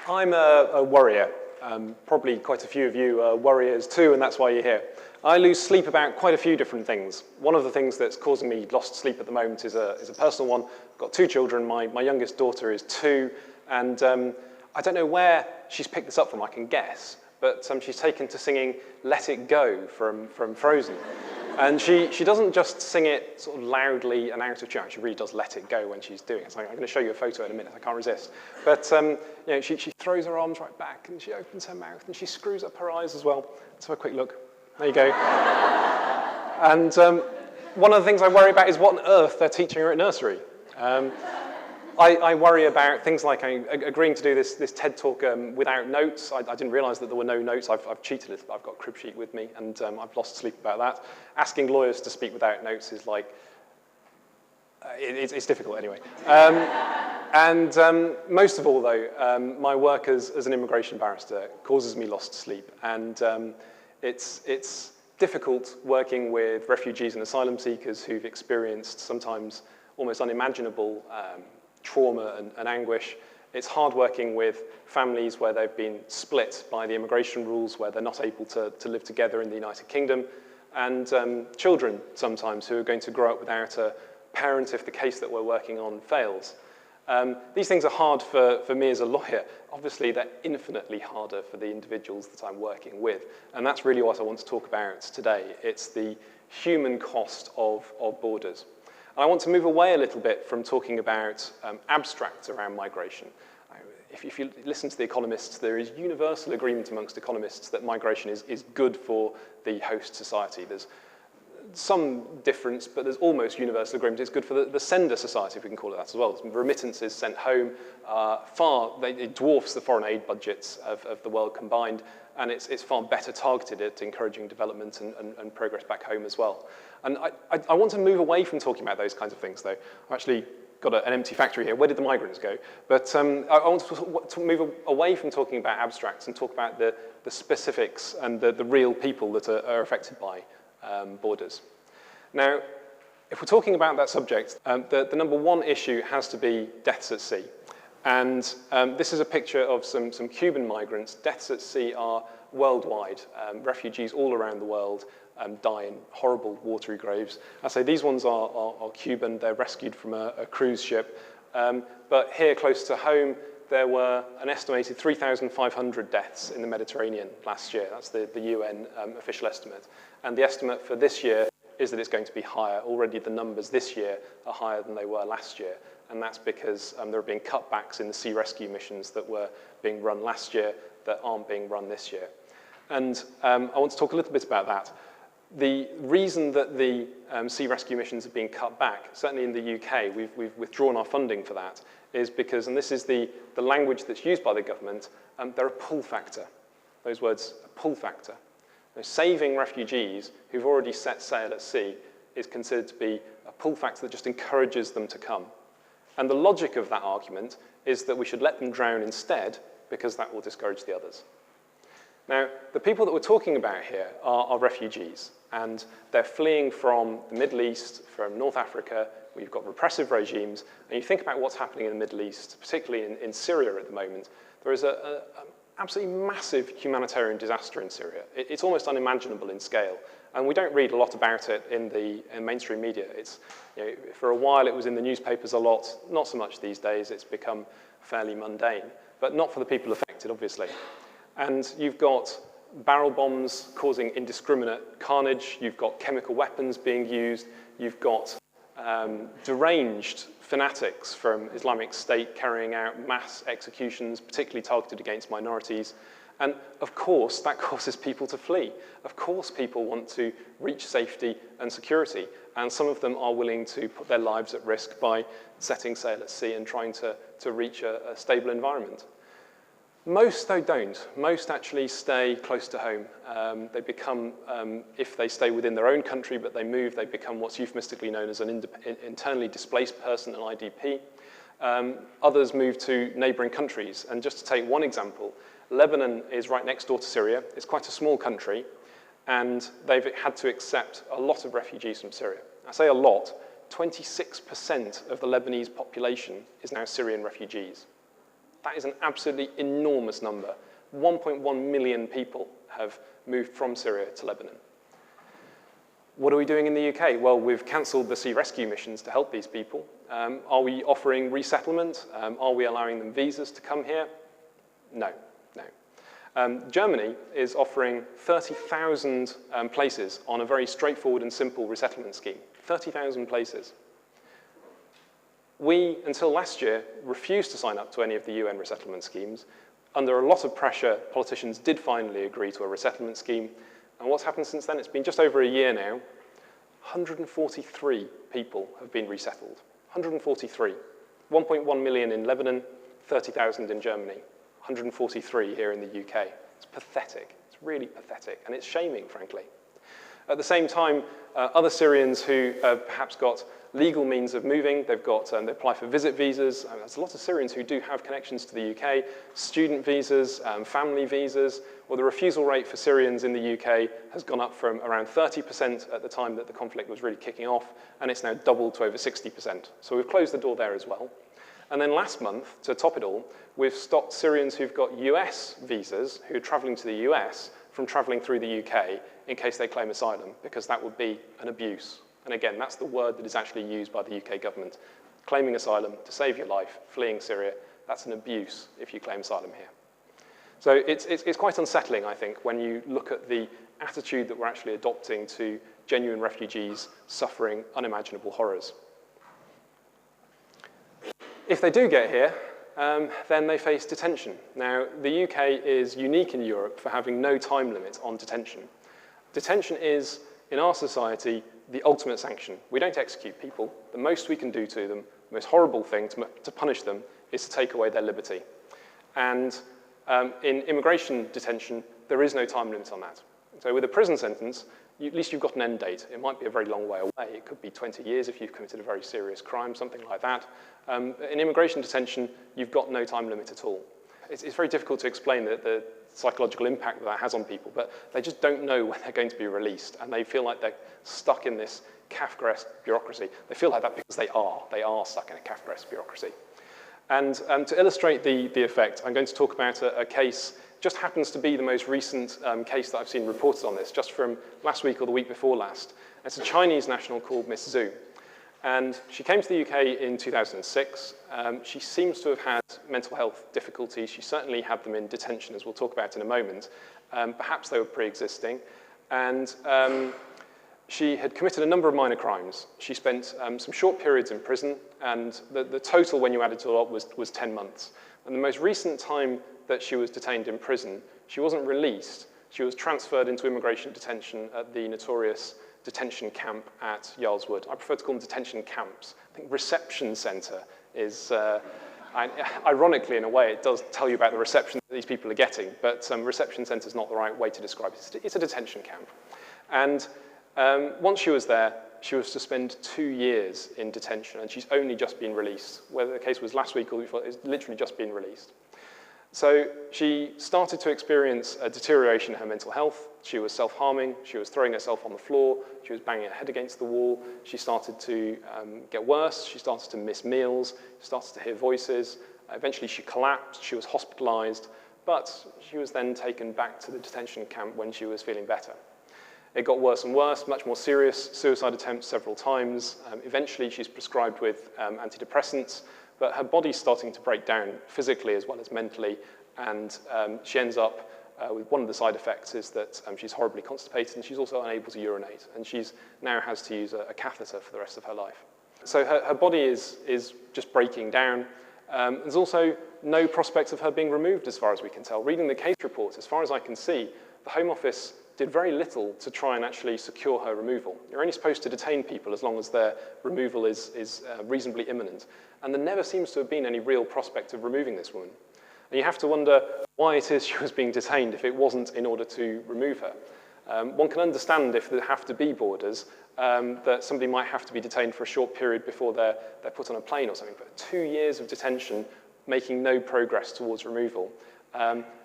I'm a worrier. Probably quite a few of you are worriers too, and that's why you're here. I lose sleep about quite a few different things. One of the things that's causing me lost sleep at the moment is a personal one. I've got 2 children. My youngest daughter is 2, and I don't know where she's picked this up from, I can guess, but she's taken to singing Let It Go from Frozen. And she doesn't just sing it sort of loudly and out of tune. She really does let it go when she's doing it. So I'm going to show you a photo in a minute. I can't resist. But you know, she throws her arms right back, and she opens her mouth, and she screws up her eyes as well. Let's have a quick look. There you go. And one of the things I worry about is what on earth they're teaching her at nursery. I worry about things like agreeing to do this TED talk without notes. I didn't realize that there were no notes. I've cheated a little bit. I've got a crib sheet with me, and I've lost sleep about that. Asking lawyers to speak without notes is like, it's difficult anyway. Most of all, though, my work as an immigration barrister causes me lost sleep. And it's difficult working with refugees and asylum seekers who've experienced sometimes almost unimaginable trauma and anguish. It's hard working with families where they've been split by the immigration rules, where they're not able to live together in the United Kingdom, and children sometimes who are going to grow up without a parent if the case that we're working on fails. These things are hard for me as a lawyer. Obviously, they're infinitely harder for the individuals that I'm working with, and that's really what I want to talk about today. It's the human cost of borders. I want to move away a little bit from talking about abstracts around migration. If you listen to the economists, there is universal agreement amongst economists that migration is good for the host society. There's some difference, but there's almost universal agreement. It's good for the sender society, if we can call it that as well. Remittances sent home it dwarfs the foreign aid budgets of the world combined, and it's far better targeted at encouraging development and progress back home as well. And I want to move away from talking about those kinds of things, though. I've actually got an empty factory here. Where did the migrants go? But I want to move away from talking about abstracts and talk about the specifics and the real people that are affected by borders. Now, if we're talking about that subject, the number one issue has to be deaths at sea. And this is a picture of some Cuban migrants. Deaths at sea are worldwide. Refugees all around the world die in horrible watery graves. I say these ones are Cuban. They're rescued from a cruise ship. But here close to home, there were an estimated 3,500 deaths in the Mediterranean last year. That's the UN official estimate. And the estimate for this year is that it's going to be higher. Already the numbers this year are higher than they were last year. And that's because there are being cutbacks in the sea rescue missions that were being run last year that aren't being run this year. And I want to talk a little bit about that. The reason that the sea rescue missions are being cut back, certainly in the UK, we've withdrawn our funding for that, is because, and this is the language that's used by the government, they're a pull factor. Those words, a pull factor. Now, saving refugees who've already set sail at sea is considered to be a pull factor that just encourages them to come. And the logic of that argument is that we should let them drown instead because that will discourage the others. Now, the people that we're talking about here are refugees, and they're fleeing from the Middle East, from North Africa, where you've got repressive regimes, and you think about what's happening in the Middle East, particularly in Syria at the moment. There is an absolutely massive humanitarian disaster in Syria. It's almost unimaginable in scale, and we don't read a lot about it in mainstream media. It's, you know, for a while it was in the newspapers a lot, not so much these days. It's become fairly mundane, but not for the people affected, obviously. And you've got barrel bombs causing indiscriminate carnage. You've got chemical weapons being used. You've got deranged fanatics from Islamic State carrying out mass executions, particularly targeted against minorities. And of course, that causes people to flee. Of course, people want to reach safety and security. And some of them are willing to put their lives at risk by setting sail at sea and trying to reach a stable environment. Most, though, don't. Most actually stay close to home. They become, if they stay within their own country but they move, they become what's euphemistically known as an internally displaced person, an IDP. Others move to neighboring countries. And just to take one example, Lebanon is right next door to Syria. It's quite a small country, and they've had to accept a lot of refugees from Syria. I say a lot. 26% of the Lebanese population is now Syrian refugees. That is an absolutely enormous number. 1.1 million people have moved from Syria to Lebanon. What are we doing in the UK? Well, we've cancelled the sea rescue missions to help these people. Are we offering resettlement? Are we allowing them visas to come here? No. Germany is offering 30,000 places on a very straightforward and simple resettlement scheme. 30,000 places. We, until last year, refused to sign up to any of the UN resettlement schemes. Under a lot of pressure, politicians did finally agree to a resettlement scheme. And what's happened since then? It's been just over a year now. 143 people have been resettled. 143. 1.1 million in Lebanon, 30,000 in Germany. 143 here in the UK. It's pathetic. It's really pathetic. And it's shaming, frankly. At the same time, other Syrians who have perhaps got legal means of moving, they apply for visit visas. There's a lot of Syrians who do have connections to the UK, student visas, family visas. Well, the refusal rate for Syrians in the UK has gone up from around 30% at the time that the conflict was really kicking off, and it's now doubled to over 60%. So we've closed the door there as well. And then last month, to top it all, we've stopped Syrians who've got US visas, who are traveling to the US, from traveling through the UK in case they claim asylum, because that would be an abuse. And again, that's the word that is actually used by the UK government. Claiming asylum to save your life, fleeing Syria, that's an abuse if you claim asylum here. So it's quite unsettling, I think, when you look at the attitude that we're actually adopting to genuine refugees suffering unimaginable horrors. If they do get here, then they face detention. Now, the UK is unique in Europe for having no time limit on detention. Detention is, in our society, the ultimate sanction. We don't execute people. The most we can do to them, the most horrible thing to punish them, is to take away their liberty. And in immigration detention, there is no time limit on that. So with a prison sentence, at least you've got an end date. It might be a very long way away. It could be 20 years if you've committed a very serious crime, something like that. In immigration detention, you've got no time limit at all. It's very difficult to explain the psychological impact that has on people, but they just don't know when they're going to be released, and they feel like they're stuck in this Kafkaesque bureaucracy. They feel like that because they are stuck in a Kafkaesque bureaucracy. And to illustrate the effect, I'm going to talk about a case, just happens to be the most recent case that I've seen reported on this, just from last week or the week before last. It's a Chinese national called Miss Zhu. And she came to the UK in 2006. She seems to have had mental health difficulties. She certainly had them in detention, as we'll talk about in a moment. Perhaps they were pre-existing. And she had committed a number of minor crimes. She spent some short periods in prison, and the total, when you add it all up, was 10 months. And the most recent time that she was detained in prison, she wasn't released. She was transferred into immigration detention at the notorious detention camp at Yarlswood. I prefer to call them detention camps. I think reception centre is, ironically in a way, it does tell you about the reception that these people are getting, but reception centre is not the right way to describe it. It's a detention camp. And once she was there, she was to spend 2 years in detention, and she's only just been released. Whether the case was last week or before, it's literally just been released. So she started to experience a deterioration in her mental health. She was self-harming. She was throwing herself on the floor. She was banging her head against the wall. She started to get worse. She started to miss meals. She started to hear voices. Eventually, she collapsed. She was hospitalized. But she was then taken back to the detention camp when she was feeling better. It got worse and worse, much more serious, suicide attempts several times. Eventually, she's prescribed with antidepressants. But her body's starting to break down physically as well as mentally, and she ends up with one of the side effects is that she's horribly constipated, and she's also unable to urinate, and she's now has to use a catheter for the rest of her life. So her body is just breaking down. There's also no prospect of her being removed as far as we can tell. Reading the case reports, as far as I can see, the Home Office did very little to try and actually secure her removal. You're only supposed to detain people as long as their removal is reasonably imminent. And there never seems to have been any real prospect of removing this woman. And you have to wonder why it is she was being detained if it wasn't in order to remove her. One can understand if there have to be borders, that somebody might have to be detained for a short period before they're put on a plane or something. But 2 years of detention, making no progress towards removal.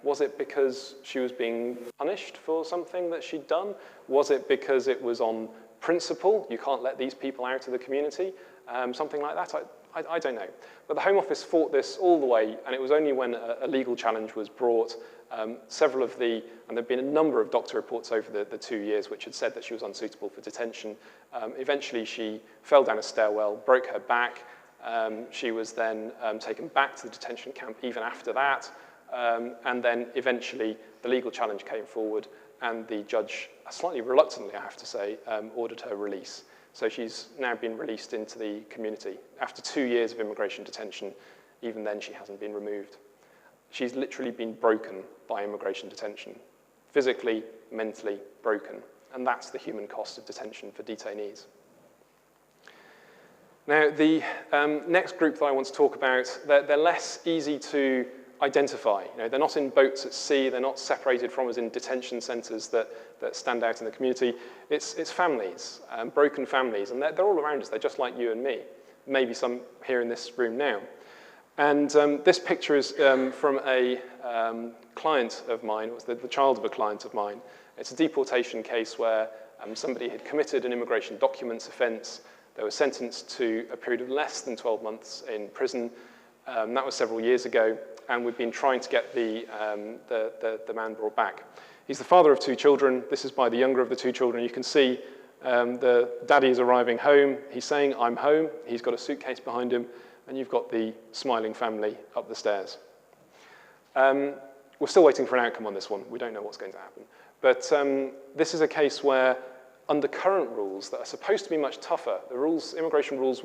Was it because she was being punished for something that she'd done? Was it because it was on principle? You can't let these people out of the community? Something like that? I don't know. But the Home Office fought this all the way, and it was only when a legal challenge was brought, and there've been a number of doctor reports over the 2 years which had said that she was unsuitable for detention. Eventually, she fell down a stairwell, broke her back. She was then taken back to the detention camp even after that. And then eventually, the legal challenge came forward, and the judge, slightly reluctantly, I have to say, ordered her release. So she's now been released into the community. After 2 years of immigration detention, even then she hasn't been removed. She's literally been broken by immigration detention, physically, mentally broken. And that's the human cost of detention for detainees. Now, the next group that I want to talk about, they're less easy to identify. They're not in boats at sea. They're not separated from us in detention centres that stand out in the community. It's families, broken families, and they're all around us. They're just like you and me, maybe some here in this room now. And this picture is from a client of mine. It was the child of a client of mine. It's a deportation case where somebody had committed an immigration documents offence. They were sentenced to a period of less than 12 months in prison. That was several years ago, and we've been trying to get the man brought back. He's the father of 2 children. This is by the younger of the 2 children. You can see the daddy is arriving home. He's saying, "I'm home." He's got a suitcase behind him, and you've got the smiling family up the stairs. We're still waiting for an outcome on this one. We don't know what's going to happen. But this is a case where, under current rules that are supposed to be much tougher, immigration rules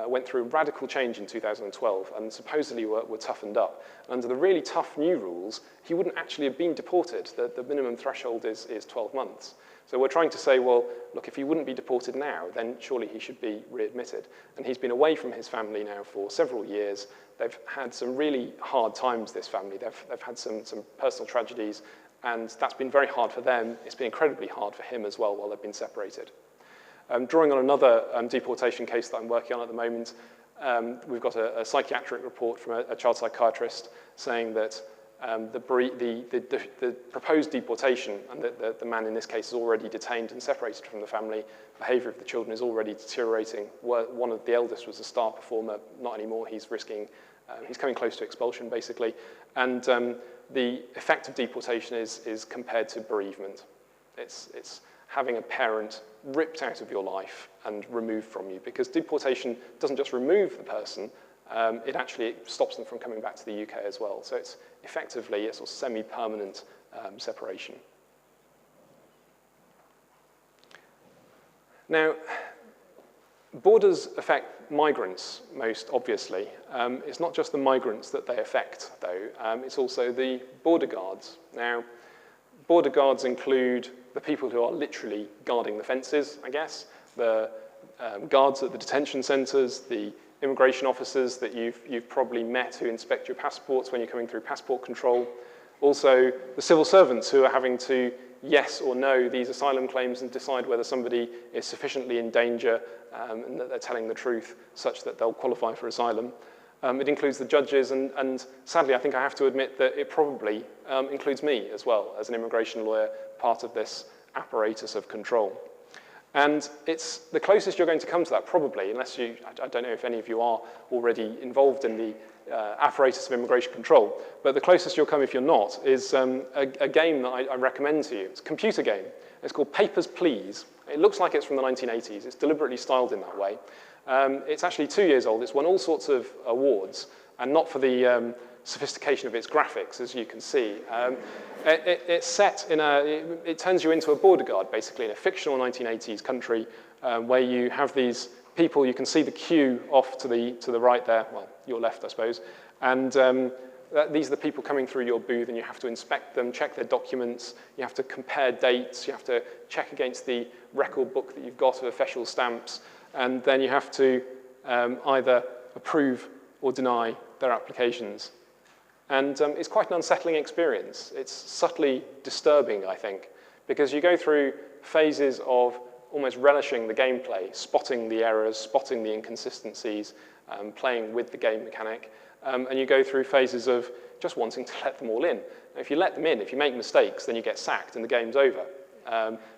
went through a radical change in 2012 and supposedly were toughened up. And under the really tough new rules, he wouldn't actually have been deported. The minimum threshold is 12 months. So we're trying to say, well, look, if he wouldn't be deported now, then surely he should be readmitted. And he's been away from his family now for several years. They've had some really hard times, this family. They've had some personal tragedies, and that's been very hard for them. It's been incredibly hard for him as well while they've been separated. Drawing on another deportation case that I'm working on at the moment, we've got a psychiatric report from a child psychiatrist saying that the proposed deportation, and the man in this case is already detained and separated from the family, behaviour of the children is already deteriorating. One of the eldest was a star performer, not anymore. He's coming close to expulsion, basically. And the effect of deportation is compared to bereavement. It's having a parent ripped out of your life and removed from you, because deportation doesn't just remove the person, it actually stops them from coming back to the UK as well. So it's effectively a sort of semi-permanent separation. Now, borders affect migrants most obviously. It's not just the migrants that they affect, though. It's also the border guards. Now, border guards include the people who are literally guarding the fences, I guess, the guards at the detention centres, the immigration officers that you've probably met who inspect your passports when you're coming through passport control. Also, the civil servants who are having to yes or no these asylum claims and decide whether somebody is sufficiently in danger and that they're telling the truth such that they'll qualify for asylum. It includes the judges, and sadly, I think I have to admit that it probably includes me as well, as an immigration lawyer, part of this apparatus of control. And it's the closest you're going to come to that, probably, unless I don't know if any of you are already involved in the apparatus of immigration control, but the closest you'll come if you're not is a game that I recommend to you. It's a computer game. It's called Papers, Please. It looks like it's from the 1980s. It's deliberately styled in that way. It's actually 2 years old. It's won all sorts of awards, and not for the sophistication of its graphics, as you can see. It's set in it turns you into a border guard, basically, in a fictional 1980s country where you have these people. You can see the queue off to the right there, well, your left, I suppose, and these are the people coming through your booth, and you have to inspect them, check their documents, you have to compare dates, you have to check against the record book that you've got of official stamps, and then you have to either approve or deny their applications. And it's quite an unsettling experience. It's subtly disturbing, I think, because you go through phases of almost relishing the gameplay, spotting the errors, spotting the inconsistencies, playing with the game mechanic, and you go through phases of just wanting to let them all in. Now, if you let them in, if you make mistakes, then you get sacked and the game's over.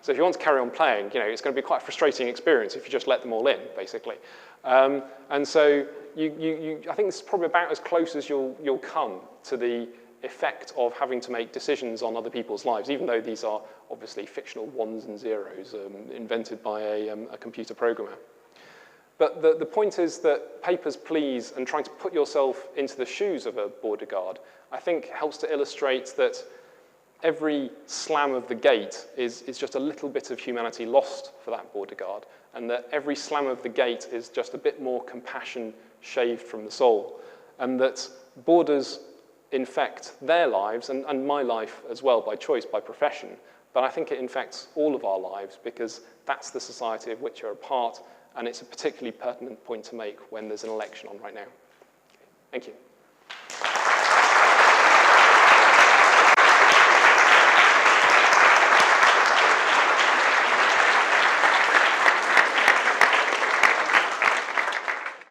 So if you want to carry on playing, it's going to be quite a frustrating experience if you just let them all in, basically. And so I think this is probably about as close as you'll come to the effect of having to make decisions on other people's lives, even though these are obviously fictional ones and zeros invented by a computer programmer. But the point is that papers, please, and trying to put yourself into the shoes of a border guard, I think helps to illustrate that every slam of the gate is just a little bit of humanity lost for that border guard, and that every slam of the gate is just a bit more compassion shaved from the soul, and that borders infect their lives, and my life as well, by choice, by profession, but I think it infects all of our lives because that's the society of which you're a part, and it's a particularly pertinent point to make when there's an election on right now. Thank you.